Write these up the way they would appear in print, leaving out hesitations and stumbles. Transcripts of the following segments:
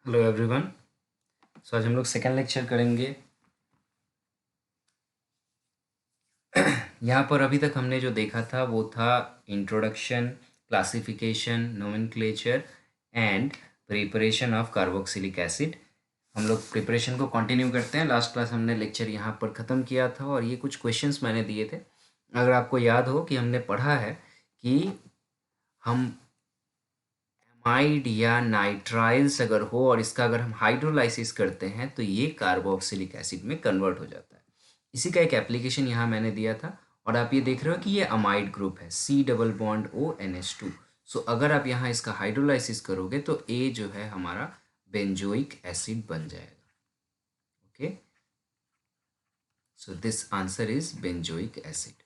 Hello everyone. सो आज हम लोग सेकेंड लेक्चर करेंगे। यहाँ पर अभी तक हमने जो देखा था वो था introduction, classification, nomenclature and preparation of carboxylic acid. हम लोग प्रिपरेशन को कंटिन्यू करते हैं। लास्ट क्लास हमने लेक्चर यहाँ पर ख़त्म किया था और ये कुछ क्वेश्चंस मैंने दिए थे। अगर आपको याद हो कि हमने पढ़ा है कि हम एमाइड या नाइट्राइल्स अगर हो और इसका अगर हम हाइड्रोलाइसिस करते हैं तो ये कार्बोक्सिलिक एसिड में कन्वर्ट हो जाता है। इसी का एक एप्लीकेशन यहाँ मैंने दिया था और आप ये देख रहे हो कि ये अमाइड ग्रुप है, C++ONH2। सो अगर आप यहाँ इसका हाइड्रोलाइसिस करोगे तो ए जो है हमारा बेंजोइक एसिड बन जाएगा। Okay, so this answer is benzoic acid.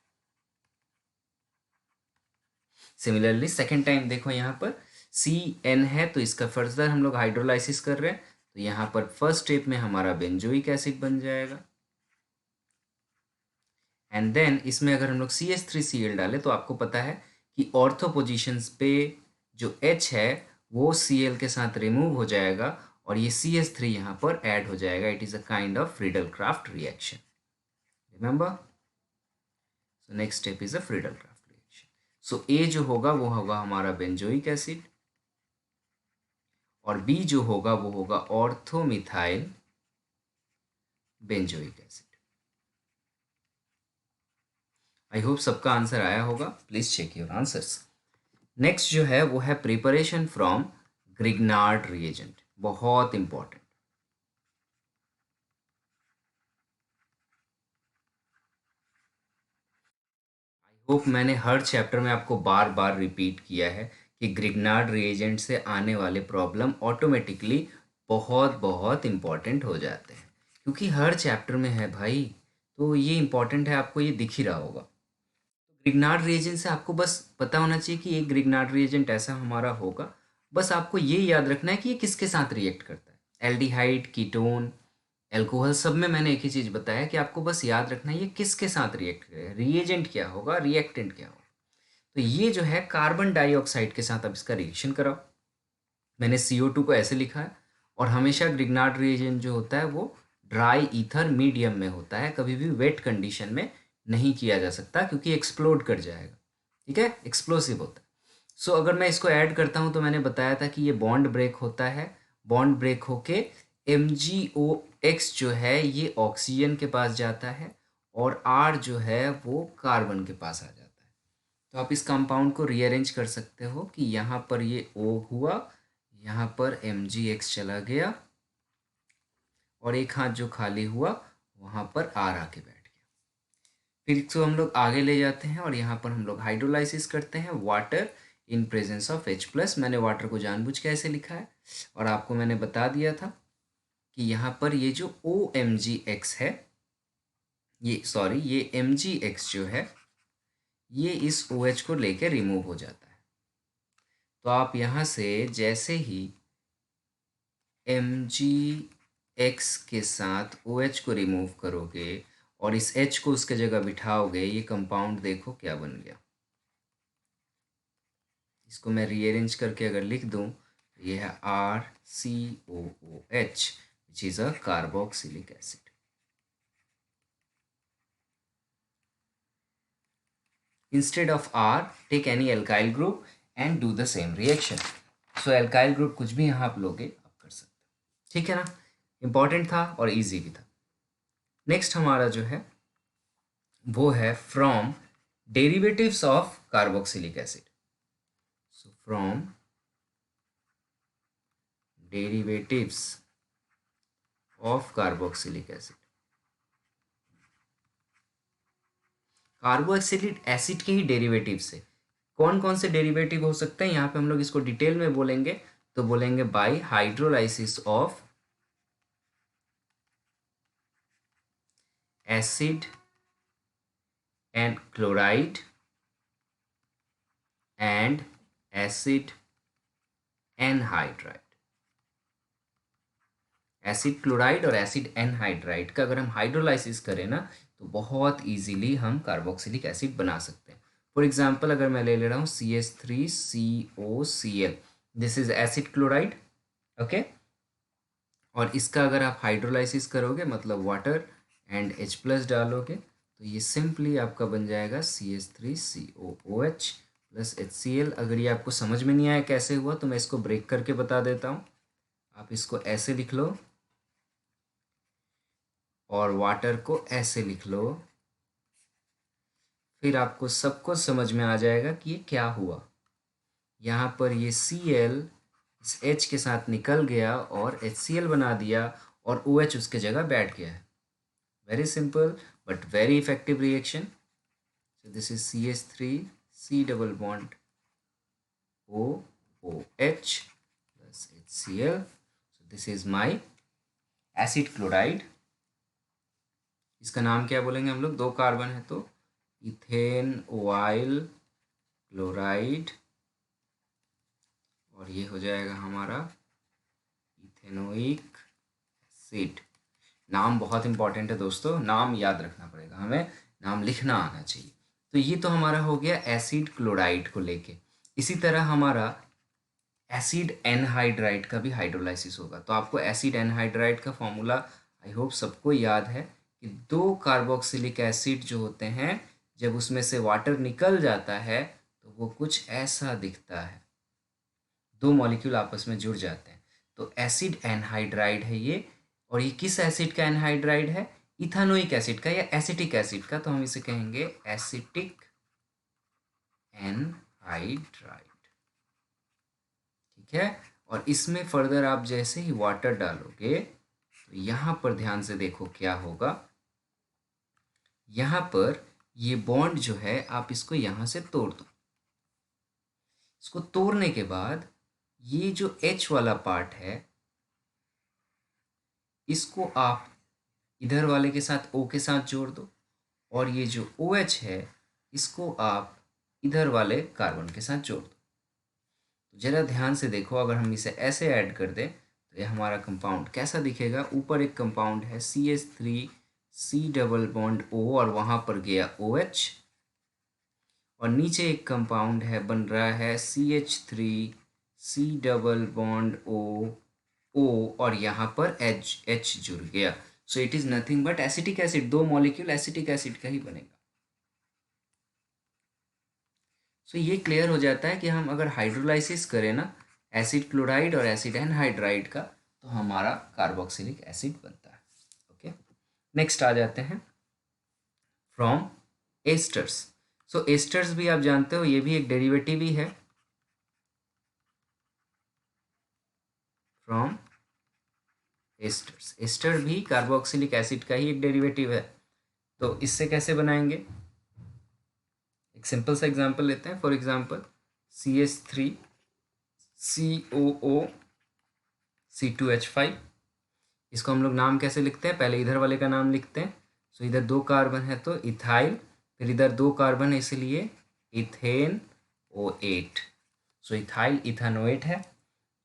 Similarly second time देखो यहाँ पर CN है तो इसका फर्दर हम लोग हाइड्रोलाइसिस कर रहे हैं तो यहाँ पर फर्स्ट स्टेप में हमारा बेंजोइक एसिड बन जाएगा। एंड देन इसमें अगर हम लोग CH3Cl डालें तो आपको पता है कि ऑर्थो पोजिशंस पे जो H है वो Cl के साथ रिमूव हो जाएगा और ये CH3 यहाँ पर ऐड हो जाएगा। It is a kind of Friedel Crafts reaction, remember. So next step is a Friedel Crafts reaction. So ए जो होगा वो होगा हमारा बेंजोइक एसिड और बी जो होगा वो होगा orthomethyl benzoic acid. I hope सबका आंसर आया होगा। Please check your answers. Next जो है वो है प्रिपरेशन फ्रॉम ग्रिग्नार्ड रिएजेंट, बहुत इंपॉर्टेंट। आई होप मैंने हर चैप्टर में आपको बार बार रिपीट किया है कि ग्रिग्नार्ड रिएजेंट से आने वाले प्रॉब्लम ऑटोमेटिकली बहुत बहुत इंपॉर्टेंट हो जाते हैं क्योंकि हर चैप्टर में है भाई। तो ये इंपॉर्टेंट है, आपको ये दिख ही रहा होगा। ग्रिग्नार्ड रिएजेंट से आपको बस पता होना चाहिए कि एक ग्रिग्नार्ड रिएजेंट ऐसा हमारा होगा। बस आपको ये याद रखना है कि ये किसके साथ रिएक्ट करता है। एल्डिहाइड, कीटोन, एल्कोहल, सब में मैंने एक ही चीज़ बताया कि आपको बस याद रखना है ये किसके साथ रिएक्ट करेगा, रिएजेंट क्या होगा, रिएक्टेंट क्या होगा। तो ये जो है कार्बन डाइऑक्साइड के साथ अब इसका रिएक्शन कराओ। मैंने CO2 को ऐसे लिखा है और हमेशा ग्रिग्नार्ड रिएजेंट जो होता है वो ड्राई ईथर मीडियम में होता है, कभी भी वेट कंडीशन में नहीं किया जा सकता क्योंकि एक्सप्लोड कर जाएगा। ठीक है, एक्सप्लोसिव होता है। सो अगर मैं इसको ऐड करता हूँ तो मैंने बताया था कि ये बॉन्ड ब्रेक होता है। बॉन्ड ब्रेक होके MgOX जो है ये ऑक्सीजन के पास जाता है और R जो है वो कार्बन के पास आ जाता है। तो आप इस कंपाउंड को रीअरेंज कर सकते हो कि यहाँ पर ये O हुआ, यहाँ पर MgX चला गया और एक हाथ जो खाली हुआ वहाँ पर R आके बैठ गया। फिर इसको हम लोग आगे ले जाते हैं और यहाँ पर हम लोग हाइड्रोलाइसिस करते हैं water in presence of H+। मैंने वाटर को जानबूझ के ऐसे लिखा है और आपको मैंने बता दिया था कि यहाँ पर ये जो OMgX है, ये MgX जो है ये इस OH को लेकर रिमूव हो जाता है। तो आप यहाँ से जैसे ही MgX के साथ OH को रिमूव करोगे और इस H को उसके जगह बिठाओगे, ये कंपाउंड देखो क्या बन गया। इसको मैं रीअरेंज करके अगर लिख दूं तो ये है RCOOH which is a carboxylic acid. Instead of R, take any alkyl group and do the same reaction. So alkyl group कुछ भी यहाँ आप लोगे आप कर सकते हो। ठीक है ना, इम्पॉर्टेंट था और इजी भी था। नेक्स्ट हमारा जो है वो है from derivatives of carboxylic acid. So from derivatives of carboxylic acid. Carboxylic acid के ही डेरिवेटिव से कौन कौन से डेरिवेटिव हो सकते हैं यहाँ पे हम लोग इसको डिटेल में बोलेंगे। तो बोलेंगे bye hydrolysis of acid and chloride and acid anhydride। Acid chloride और एसिड एनहाइड्राइड का अगर हम हाइड्रोलाइसिस करें ना तो बहुत इजीली हम कार्बोक्सिलिक एसिड बना सकते हैं। फॉर एग्जांपल अगर मैं ले रहा हूँ CH3COCl, this is acid chloride. Okay, और इसका अगर आप हाइड्रोलाइसिस करोगे मतलब वाटर एंड H+ डालोगे तो ये सिंपली आपका बन जाएगा CH3COOH प्लस HCl। अगर ये आपको समझ में नहीं आया कैसे हुआ तो मैं इसको ब्रेक करके बता देता हूँ। आप इसको ऐसे लिख लो और वाटर को ऐसे लिख लो, फिर आपको सब कुछ समझ में आ जाएगा कि ये क्या हुआ। यहाँ पर ये Cl इस H के साथ निकल गया और HCl बना दिया और OH उसके जगह बैठ गया है। Very simple but very effective reaction. So this is CH3 C double bond OOH plus HCl. So this is my acid chloride. इसका नाम क्या बोलेंगे हम लोग, 2 कार्बन है तो इथेन ऑयल क्लोराइड, और ये हो जाएगा हमारा इथेनोइक एसिड। नाम बहुत इंपॉर्टेंट है दोस्तों, नाम याद रखना पड़ेगा हमें, नाम लिखना आना चाहिए। तो ये तो हमारा हो गया एसिड क्लोराइड को लेके। इसी तरह हमारा एसिड एनहाइड्राइड का भी हाइड्रोलाइसिस होगा। तो आपको एसिड एनहाइड्राइड का फॉर्मूला आई होप सबको याद है कि 2 कार्बोक्सिलिक एसिड जो होते हैं जब उसमें से वाटर निकल जाता है तो वो कुछ ऐसा दिखता है, 2 मॉलिक्यूल आपस में जुड़ जाते हैं। तो एसिड एनहाइड्राइड है ये। और ये किस एसिड का एनहाइड्राइड है, इथानोइक एसिड का या एसिटिक एसिड का। तो हम इसे कहेंगे एसिटिक एनहाइड्राइड, ठीक है। और इसमें फर्दर आप जैसे ही वाटर डालोगे तो यहाँ पर ध्यान से देखो क्या होगा। यहाँ पर ये बॉन्ड जो है आप इसको यहाँ से तोड़ दो। इसको तोड़ने के बाद ये जो H वाला पार्ट है इसको आप इधर वाले के साथ O के साथ जोड़ दो, और ये जो OH है इसको आप इधर वाले कार्बन के साथ जोड़ दो। तो ज़रा ध्यान से देखो, अगर हम इसे ऐसे ऐड कर दें तो ये हमारा कंपाउंड कैसा दिखेगा। ऊपर एक कंपाउंड है CH3 C double bond O और वहाँ पर गया OH, और नीचे एक कंपाउंड है बन रहा है CH3 C double bond O और यहाँ पर H जुड़ गया। So it is nothing but acetic acid, 2 molecule acetic acid का ही बनेगा। सो ये क्लियर हो जाता है कि हम अगर हाइड्रोलाइसिस करें ना एसिड क्लोराइड और एसिड एनहाइड्राइड का तो हमारा कार्बोक्सिलिक एसिड बनता है। ओके, नेक्स्ट आ जाते हैं फ्रॉम एस्टर्स। सो एस्टर्स भी आप जानते हो ये भी एक डेरिवेटिव ही है फ्रॉम एस्टर्स। एस्टर भी कार्बोक्सिलिक एसिड का ही एक डेरिवेटिव है। तो इससे कैसे बनाएंगे, एक सिंपल सा एग्जांपल लेते हैं। For example CH3 COO C2H5, इसको हम लोग नाम कैसे लिखते हैं, पहले इधर वाले का नाम लिखते हैं। सो इधर 2 कार्बन है तो इथाइल, फिर इधर 2 कार्बन है इसलिए इथेन O8। सो इथाइल इथानोएट है।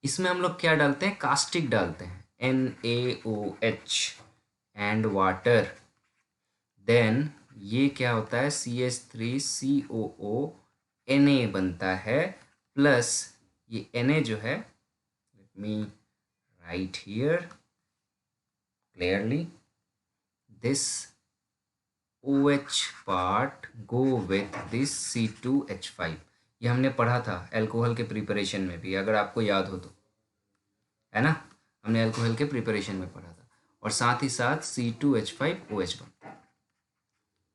इसमें हम लोग क्या डालते हैं, कास्टिक डालते हैं NaOH एंड वाटर। देन ये क्या होता है CH3COO Na बनता है, प्लस ये Na जो है, let me right here clearly, this OH part go with this C2H5। ये हमने पढ़ा था अल्कोहल के प्रिपरेशन में भी, अगर आपको याद हो तो, है ना, हमने अल्कोहल के प्रिपरेशन में पढ़ा था। और साथ ही साथ C2H5OH बनता है,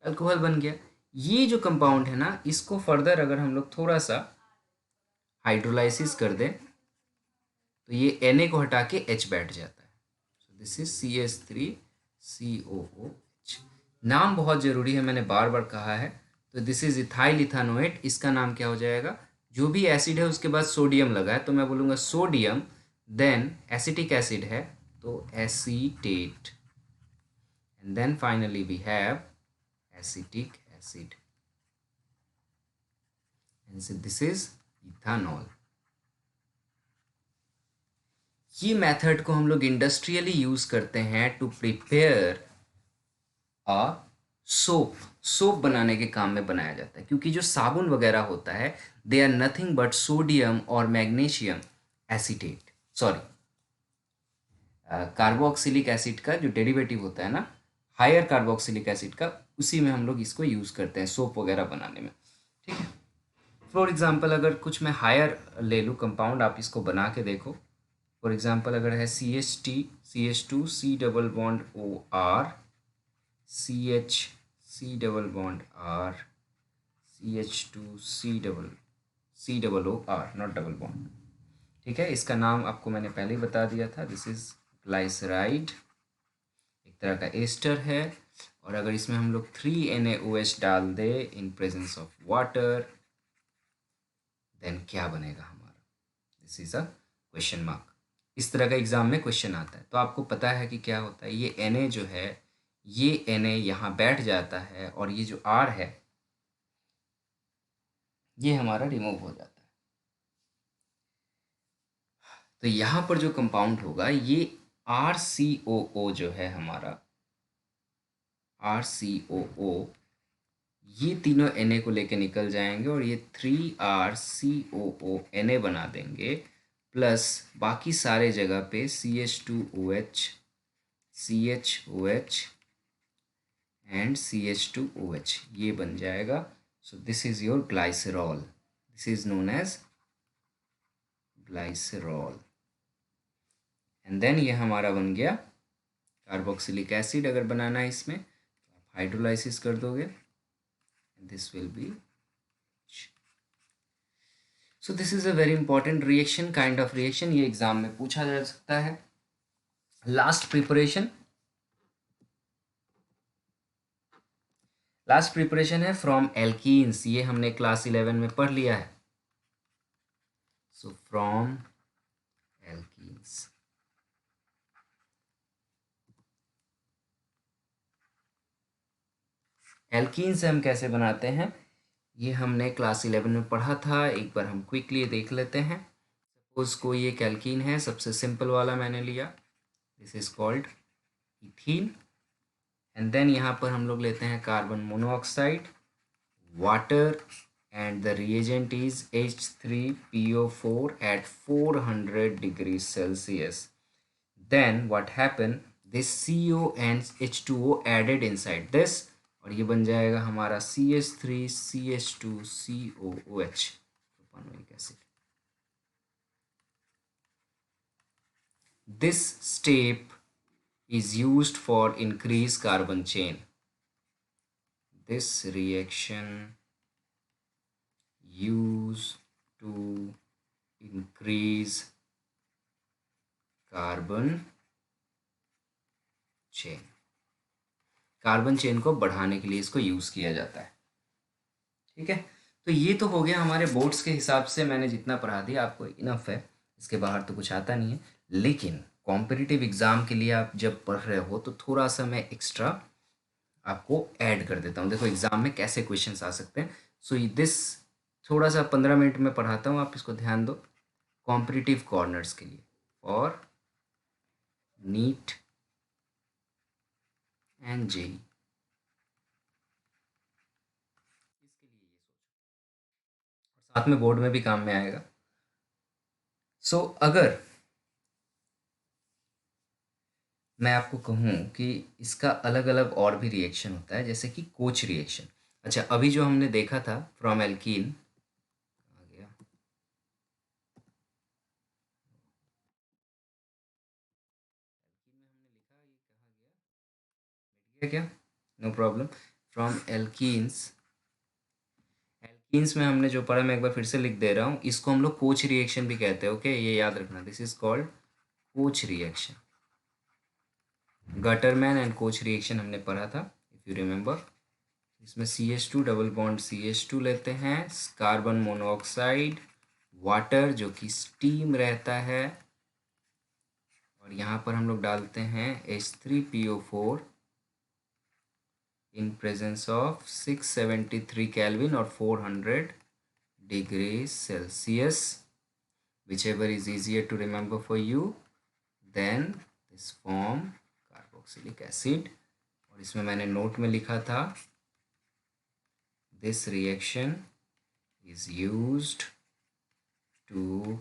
अल्कोहल बन गया। ये जो कंपाउंड है ना इसको फर्दर अगर हम लोग थोड़ा सा हाइड्रोलाइसिस कर दें तो ये Na को हटा के H बैठ जाता है। So this is CH3COOH। नाम बहुत ज़रूरी है, मैंने बार बार कहा है। तो दिस इज इथाइल इथानोएट, इसका नाम क्या हो जाएगा, जो भी एसिड है उसके बाद सोडियम लगा है तो मैं बोलूँगा सोडियम, देन एसिटिक एसिड है तो acetate, and then finally we have acetic acid, and this is ethanol. ये मेथड को हम लोग इंडस्ट्रियली यूज करते हैं टू प्रिपेयर अ सोप बनाने के काम में बनाया जाता है, क्योंकि जो साबुन वगैरह होता है they are nothing but sodium और magnesium acetate, sorry carboxylic acid का जो डेरिवेटिव होता है ना, हायर कार्बोक्सिलिक एसिड का, उसी में हम लोग इसको यूज़ करते हैं सोप वगैरह बनाने में। ठीक है, फॉर एग्जांपल अगर कुछ मैं हायर ले लूँ कंपाउंड, आप इसको बना के देखो। फॉर एग्जांपल अगर है CH2 C double bond OR, CH C double bond R, CH2 C double OR, not double bond. ठीक है, इसका नाम आपको मैंने पहले ही बता दिया था, दिस इज ग्लाइसराइड, एक तरह का एस्टर है। और अगर इसमें हम लोग 3NaOH डाल दे in presence of water, then क्या बनेगा हमारा, this is a question mark. इस तरह का एग्जाम में क्वेश्चन आता है, तो आपको पता है कि क्या होता है, ये Na जो है, ये Na यहाँ बैठ जाता है और ये जो R है ये हमारा रिमूव हो जाता है। तो यहाँ पर जो कंपाउंड होगा ये RCOO जो है हमारा, RCOO, ये तीनों Na को लेके निकल जाएंगे और ये 3RCOO Na बना देंगे, प्लस बाकी सारे जगह पे CH2OH, CHOH एंड CH2OH ये बन जाएगा। So this is your glycerol, this is known as glycerol. And then ये हमारा बन गया कार्बोक्सिलिक एसिड। अगर बनाना है इसमें तो आप हाइड्रोलाइसिस कर दोगे, this will be, so this is a very important reaction, kind of reaction, ये एग्जाम में पूछा जा सकता है। लास्ट प्रिपरेशन, लास्ट प्रिपरेशन है फ्रॉम एल्कीन्स, ये हमने क्लास 11 में पढ़ लिया है। सो फ्रॉम एल्कीन्स, एल्कीन से हम कैसे बनाते हैं ये हमने क्लास 11 में पढ़ा था, एक बार हम क्विकली देख लेते हैं। सपोज कोई एक एल्कीन है, सबसे सिंपल वाला मैंने लिया, this is called ethene. And then यहाँ पर हम लोग लेते हैं carbon monoxide, water, and the reagent is H3PO4 at 400 degrees Celsius. Then what happened, this CO and H2O added inside this और ये बन जाएगा हमारा CH3CH2COOH, propanoic acid. This step is used for increase carbon chain. This reaction used to increase carbon chain, carbon chain को बढ़ाने के लिए इसको यूज़ किया जाता है। ठीक है, तो ये तो हो गया हमारे बोर्ड्स के हिसाब से, मैंने जितना पढ़ा दिया आपको इनफ है, इसके बाहर तो कुछ आता नहीं है। लेकिन कॉम्पिटिटिव एग्ज़ाम के लिए आप जब पढ़ रहे हो तो थोड़ा सा मैं एक्स्ट्रा आपको ऐड कर देता हूँ। देखो एग्ज़ाम में कैसे क्वेश्चंस आ सकते हैं। सो दिस थोड़ा सा 15 मिनट में पढ़ाता हूँ, आप इसको ध्यान दो। कॉम्पिटिटिव कॉर्नर्स के लिए और नीट एंड जेई, साथ में बोर्ड में भी काम में आएगा। सो अगर मैं आपको कहूँ कि इसका अलग अलग और भी रिएक्शन होता है, जैसे कि कोच रिएक्शन। अच्छा, अभी जो हमने देखा था फ्रॉम एल्कीन, आ गया क्या, no problem. From alkenes, alkenes में हमने जो पढ़ा मैं एक बार फिर से लिख दे रहा हूँ, इसको हम लोग कोच रिएक्शन भी कहते हैं। ओके, ये याद रखना, this is called coach reaction. Gattermann and coach reaction हमने पढ़ा था, इफ यू रिमेंबर। इसमें CH2 डबल बॉन्ड CH2 लेते हैं, कार्बन मोनोऑक्साइड, वाटर जो कि स्टीम रहता है, और यहाँ पर हम लोग डालते हैं H3PO4 in presence of 673 kelvin और 400 degree Celsius, whichever is easier to remember for you, then this form carboxylic acid। और इसमें मैंने नोट में लिखा था, this reaction is used to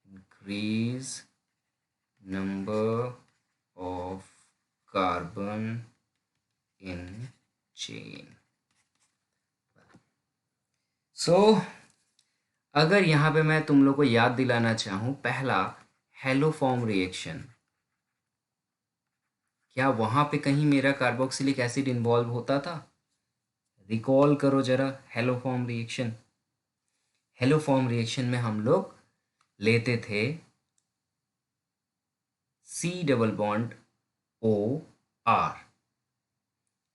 increase number of carbon in chain. So अगर यहाँ पे मैं तुम लोग को याद दिलाना चाहूँ, पहला हेलोफॉर्म रिएक्शन, क्या वहाँ पे कहीं मेरा कार्बोक्सिलिक एसिड इन्वॉल्व होता था? रिकॉल करो जरा हेलोफॉर्म रिएक्शन। हेलोफॉर्म रिएक्शन में हम लोग लेते थे C डबल बॉन्ड OR,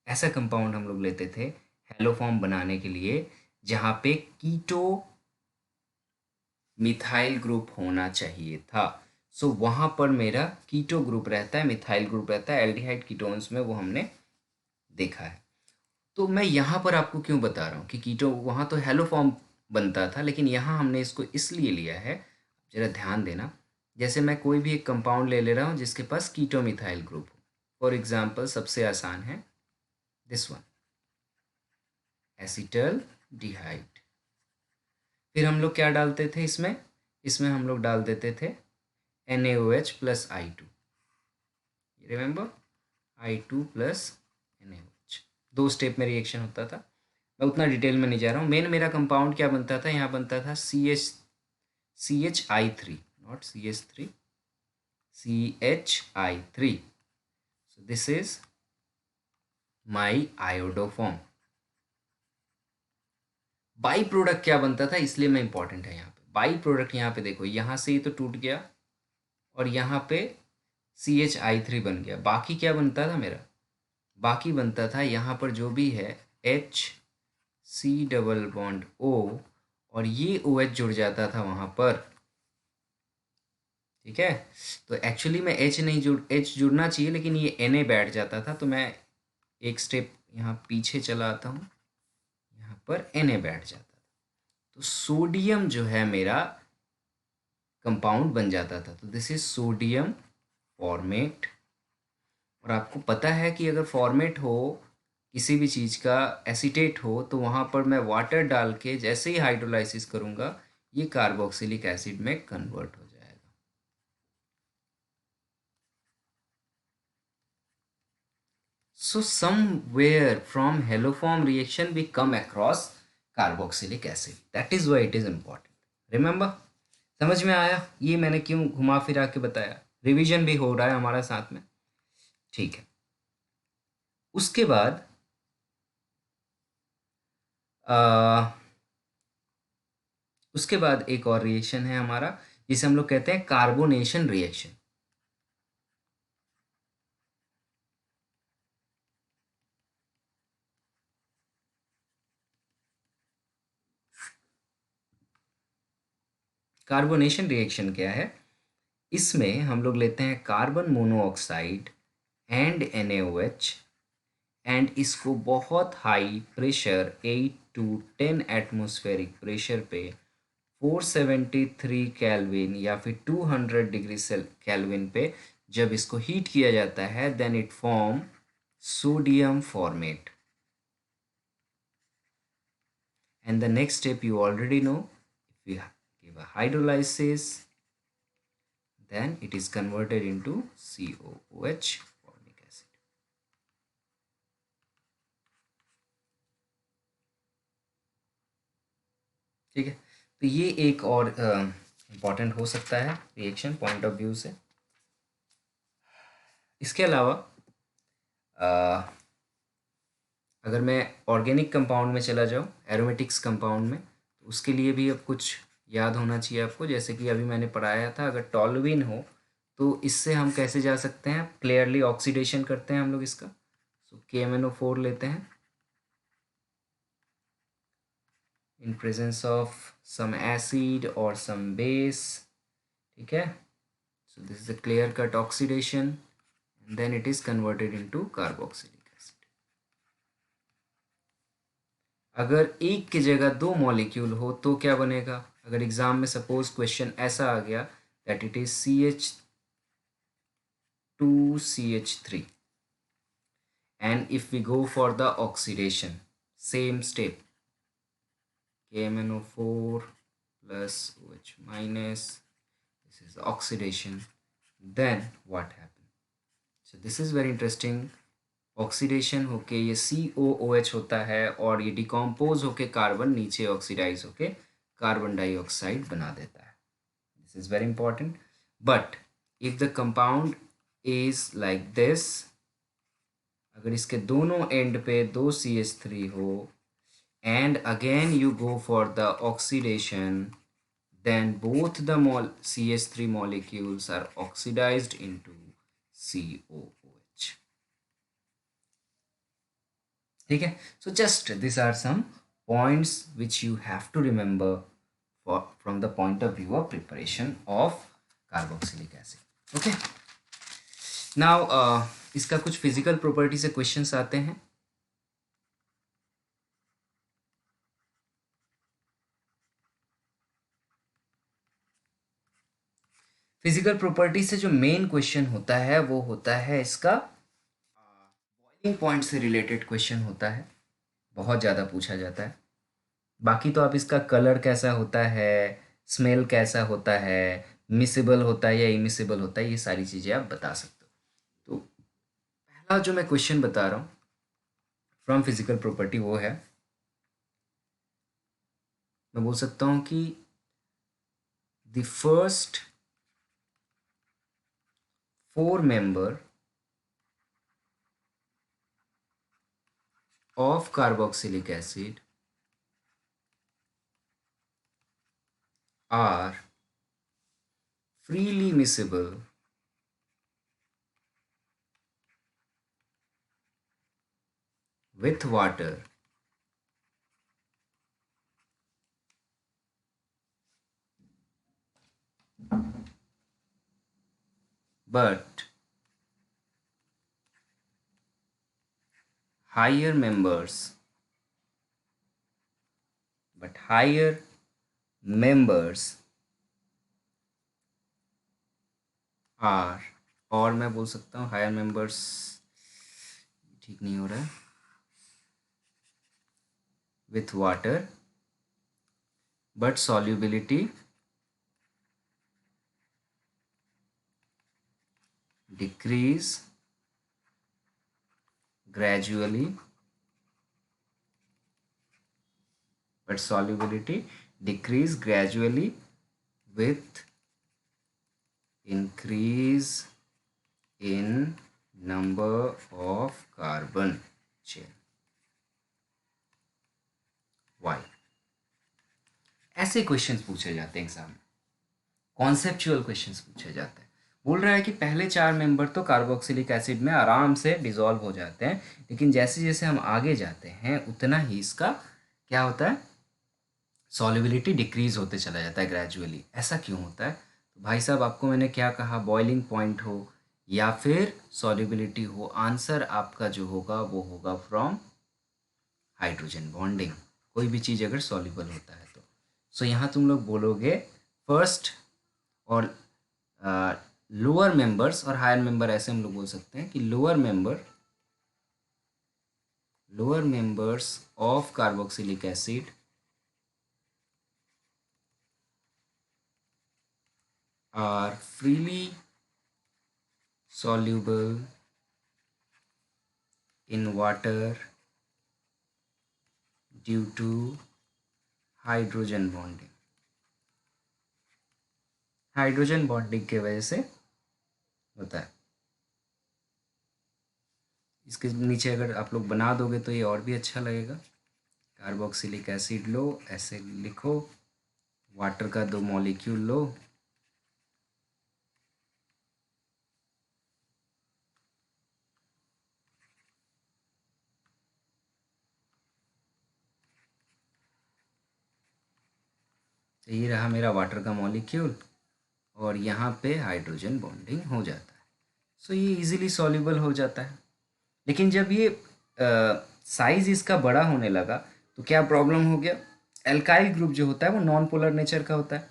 ऐसा कंपाउंड हम लोग लेते थे हेलोफॉर्म बनाने के लिए, जहाँ पे कीटो मिथाइल ग्रुप होना चाहिए था। सो वहाँ पर मेरा कीटो ग्रुप रहता है, मिथाइल ग्रुप रहता है, एल्डिहाइड कीटोन्स में वो हमने देखा है। तो मैं यहाँ पर आपको क्यों बता रहा हूँ कि कीटो, वहाँ तो हेलोफॉर्म बनता था, लेकिन यहाँ हमने इसको इसलिए लिया है, जरा ध्यान देना, जैसे मैं कोई भी एक कंपाउंड ले रहा हूँ जिसके पास कीटो मिथाइल ग्रुप हो। फॉर एग्जाम्पल सबसे आसान है दिस वन, एसिटल डिहाइड। फिर हम लोग क्या डालते थे इसमें? इसमें हम लोग डाल देते थे NaOH plus I2, remember, I2 plus NaOH। दो स्टेप में रिएक्शन होता था, मैं उतना डिटेल में नहीं जा रहा हूँ। मेन मेरा कंपाउंड क्या बनता था? यहाँ बनता था CHI3, not CH3, CHI3। So this is my iodoform. By product क्या बनता था, इसलिए मैं इंपॉर्टेंट है यहाँ पे। बाई प्रोडक्ट यहाँ पे देखो, यहाँ से ये तो टूट गया और यहाँ पे CHI3 बन गया। बाकी क्या बनता था मेरा? बाकी बनता था यहाँ पर जो भी है HC डबल बॉन्ड O, और ये OH जुड़ जाता था वहाँ पर, ठीक है। तो एक्चुअली में H जुड़ना चाहिए, लेकिन ये Na बैठ जाता था, तो मैं एक स्टेप यहाँ पीछे चला आता हूँ, यहाँ पर Na बैठ जाता था, तो सोडियम जो है मेरा कंपाउंड बन जाता था। तो दिस इज सोडियम फॉर्मेट। और आपको पता है कि अगर फॉर्मेट हो किसी भी चीज़ का, एसीटेट हो, तो वहाँ पर मैं वाटर डाल के जैसे ही हाइड्रोलाइसिस करूँगा, ये कार्बोक्सिलिक एसिड में कन्वर्ट हो जाएगा। So somewhere from haloform reaction we come across carboxylic acid. That is why it is important. Remember? समझ में आया? ये मैंने क्यों घुमा फिरा के बताया, रिवीजन भी हो रहा है हमारा साथ में, ठीक है। उसके बाद उसके बाद एक और रिएक्शन है हमारा, जिसे हम लोग कहते हैं कार्बोनेशन रिएक्शन। कार्बोनेशन रिएक्शन क्या है? इसमें हम लोग लेते हैं carbon monoxide and NaOH, and इसको बहुत high pressure 8 to 10 atmospheric pressure पे 473 केल्विन या फिर 200 डिग्री केल्विन पे जब इसको हीट किया जाता है, then it form sodium formate. And the next step you already know, if we give a hydrolysis, then it is converted into COOH, formic acid. ठीक है, तो ये एक और इम्पॉर्टेंट हो सकता है रिएक्शन पॉइंट ऑफ व्यू से। इसके अलावा अगर मैं ऑर्गेनिक कंपाउंड में चला जाऊँ, एरोमेटिक्स कंपाउंड में, तो उसके लिए भी अब कुछ याद होना चाहिए आपको। जैसे कि अभी मैंने पढ़ाया था, अगर टॉलुइन हो तो इससे हम कैसे जा सकते हैं? क्लियरली ऑक्सीडेशन करते हैं हम लोग इसका। सो KMnO4 लेते हैं in presence of some acid और सम बेस, ठीक है। So this is a clear cut oxidation, and then it is converted into carboxylic acid. अगर एक की जगह दो मॉलिक्यूल हो तो क्या बनेगा? अगर एग्जाम में सपोज क्वेश्चन ऐसा आ गया that it is CH2CH3, and if we go for the oxidation, same step, KMnO4 plus OH minus, this is the oxidation, then what happen? So this is very interesting. Oxidation होके ये COOH होता है और ये decompose होके carbon नीचे oxidise होके carbon dioxide बना देता है। This is very important. But if the compound is like this, अगर इसके दोनों एंड पे दो CH3 हो and again you go for the oxidation, then both the CH3 molecules are oxidized into COOH. ठीक है, so just these are some points which you have to remember from the point of view of preparation of carboxylic acid. Okay, now इसका कुछ physical property से questions आते हैं। Physical property से जो main question होता है वो होता है इसका बॉइलिंग पॉइंट से रिलेटेड क्वेश्चन होता है, बहुत ज़्यादा पूछा जाता है। बाकी तो आप इसका कलर कैसा होता है, स्मेल कैसा होता है, मिसेबल होता है या इमिसेबल होता है, ये सारी चीज़ें आप बता सकते हो। तो पहला जो मैं क्वेश्चन बता रहा हूँ फ्रॉम फिजिकल प्रॉपर्टी वो है, मैं बोल सकता हूँ कि the first 4 member of carboxylic acid are freely miscible with water but higher members higher members are, और मैं बोल सकता हूँ हायर मेंबर्स, ठीक नहीं हो रहा है, with water but solubility decrease gradually, but solubility decrease gradually with increase in number of carbon chain. Why? ऐसे क्वेश्चंस पूछे जाते हैं एग्जाम में, कॉन्सेप्चुअल क्वेश्चंस पूछे जाते हैं। बोल रहा है कि पहले 4 मेंबर तो कार्बोक्सिलिक एसिड में आराम से डिसॉल्व हो जाते हैं, लेकिन जैसे जैसे हम आगे जाते हैं उतना ही इसका क्या होता है, सॉल्युबिलिटी डिक्रीज होते चला जाता है ग्रेजुअली। ऐसा क्यों होता है? तो भाई साहब आपको मैंने क्या कहा, बॉइलिंग पॉइंट हो या फिर सॉल्युबिलिटी हो, आंसर आपका जो होगा वो होगा फ्रॉम हाइड्रोजन बॉन्डिंग। कोई भी चीज़ अगर सॉल्युबल होता है तो सो यहाँ तुम लोग बोलोगे फर्स्ट और लोअर मेंबर्स और हायर मेंबर, ऐसे हम लोग बोल सकते हैं कि lower members of carboxylic acid are freely soluble in water due to hydrogen bonding. Hydrogen bonding के वजह से होता है। इसके नीचे अगर आप लोग बना दोगे तो ये और भी अच्छा लगेगा। कार्बोक्सिलिक एसिड लो, ऐसे लिखो, वाटर का 2 मॉलिक्यूल लो, तो ये रहा मेरा वाटर का मॉलिक्यूल और यहाँ पे हाइड्रोजन बॉन्डिंग हो जाता है। सो ये इजीली सॉल्युबल हो जाता है। लेकिन जब ये साइज इसका बड़ा होने लगा तो क्या प्रॉब्लम हो गया, एल्काइल ग्रुप जो होता है वो नॉन पोलर नेचर का होता है।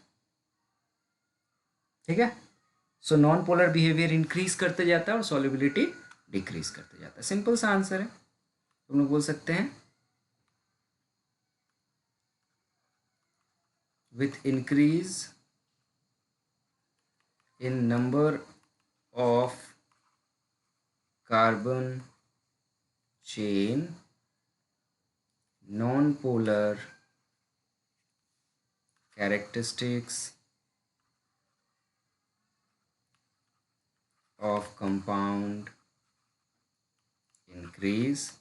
ठीक है, so non polar behaviour increase करते जाता है और सॉल्युबिलिटी डिक्रीज करते जाता है। सिंपल सा आंसर है। तुम लोग बोल सकते हैं with increase in number of carbon chain non-polar characteristics of compound increase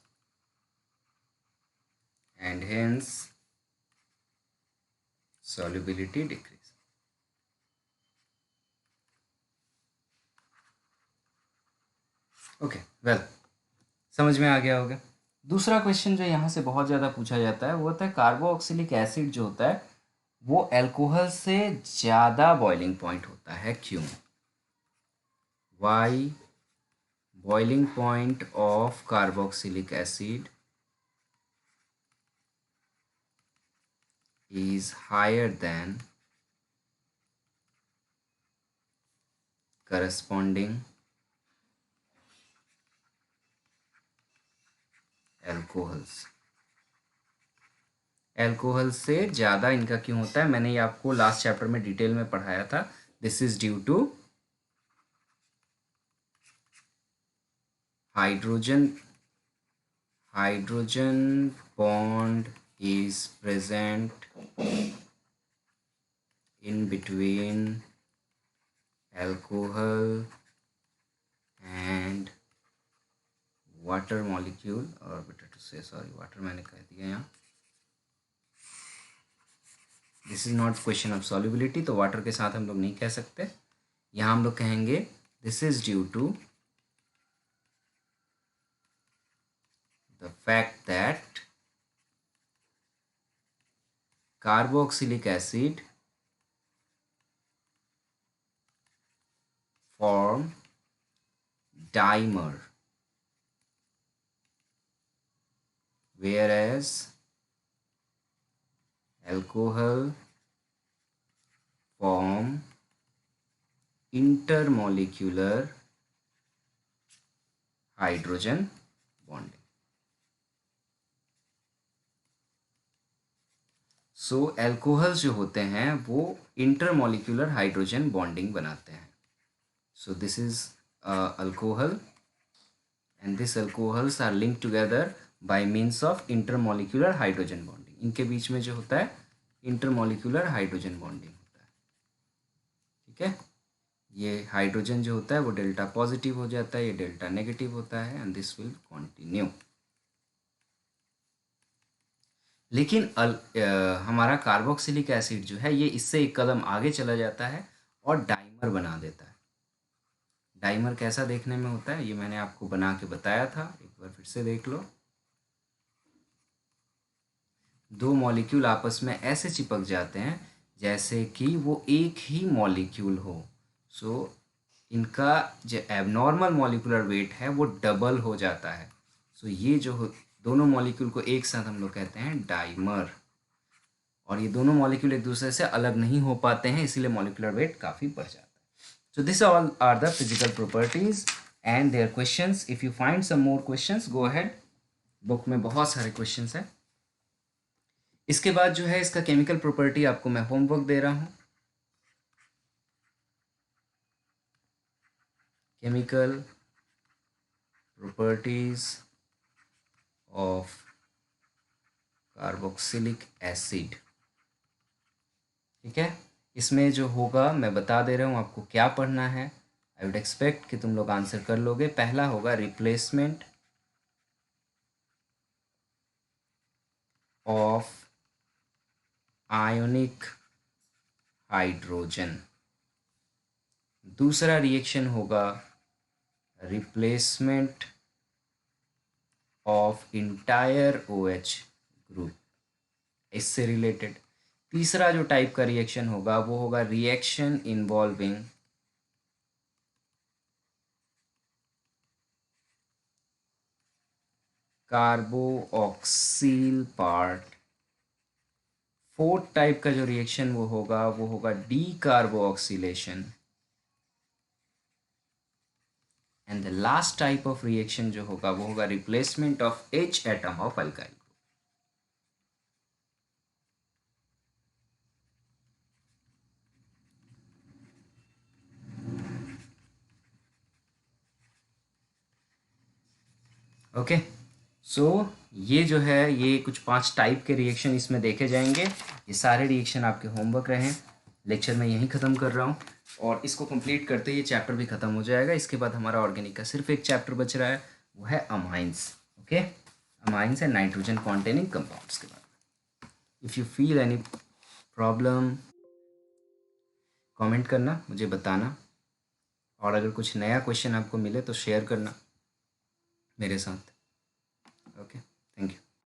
and hence solubility decrease. Okay well, समझ में आ गया होगा। दूसरा क्वेश्चन जो यहाँ से बहुत ज़्यादा पूछा जाता है वो होता है कार्बोक्सिलिक एसिड जो होता है वो अल्कोहल से ज़्यादा बॉइलिंग पॉइंट होता है, क्यों? Why boiling point of carboxylic acid is higher than corresponding alcohols। Alcohol से ज़्यादा इनका क्यों होता है? मैंने ये आपको लास्ट चैप्टर में डिटेल में पढ़ाया था। This is due to hydrogen bond is present in between alcohol and water molecule, or better to say sorry water मैंने कह दिया यहाँ। This is not question of solubility, तो वाटर के साथ हम लोग नहीं कह सकते। यहाँ हम लोग कहेंगे this is due to the fact that carboxylic acid form dimer, whereas alcohol form intermolecular hydrogen bonding। So alcohols जो होते हैं वो इंटरमोलिकुलर हाइड्रोजन बॉन्डिंग बनाते हैं। So this is alcohol and this alcohols are link together by means of intermolecular hydrogen bonding. इनके बीच में जो होता है इंटरमोलिकुलर हाइड्रोजन बॉन्डिंग होता है। ठीक है, ये हाइड्रोजन जो होता है वो डेल्टा पॉजिटिव हो जाता है, ये डेल्टा नेगेटिव होता है एंड दिस विल कंटिन्यू। लेकिन हमारा कार्बोक्सिलिक एसिड जो है ये इससे एक कदम आगे चला जाता है और डाइमर बना देता है। डाइमर कैसा देखने में होता है ये मैंने आपको बना के बताया था, एक बार फिर से देख लो। दो मॉलिक्यूल आपस में ऐसे चिपक जाते हैं जैसे कि वो एक ही मॉलिक्यूल हो। सो इनका जो एबनॉर्मल मॉलिक्यूलर वेट है वो डबल हो जाता है। सो ये जो दोनों मॉलिक्यूल को एक साथ हम लोग कहते हैं डाइमर, और ये दोनों मॉलिक्यूल एक दूसरे से अलग नहीं हो पाते हैं, इसीलिए मॉलिक्यूलर वेट काफ़ी बढ़ जाता है। So this all are the physical properties and their questions. If you find some more questions go ahead, book में बहुत सारे क्वेश्चंस हैं। इसके बाद जो है इसका केमिकल प्रॉपर्टी आपको मैं होमवर्क दे रहा हूँ। Chemical properties of carboxylic acid. ठीक है, इसमें जो होगा मैं बता दे रहा हूँ आपको क्या पढ़ना है। आई वुड एक्सपेक्ट कि तुम लोग आंसर कर लोगे। पहला होगा रिप्लेसमेंट ऑफ आयोनिक हाइड्रोजन। दूसरा रिएक्शन होगा replacement of entire OH group, इससे रिलेटेड। तीसरा जो टाइप का रिएक्शन होगा वो होगा reaction involving carboxyl part. Fourth type का जो रिएक्शन वो होगा decarboxylation. And the last type of reaction जो होगा वो होगा replacement of H atom of alkyl. Okay, so ये जो है ये कुछ 5 टाइप के रिएक्शन इसमें देखे जाएंगे। ये सारे रिएक्शन आपके होमवर्क रहे। लेक्चर मैं यहीं ख़त्म कर रहा हूँ और इसको कंप्लीट करते ये चैप्टर भी ख़त्म हो जाएगा। इसके बाद हमारा ऑर्गेनिक का सिर्फ एक चैप्टर बच रहा है, वो है amines. Okay, amines and nitrogen containing compounds के बारे में। If you feel any problem comment करना, मुझे बताना, और अगर कुछ नया क्वेश्चन आपको मिले तो शेयर करना मेरे साथ।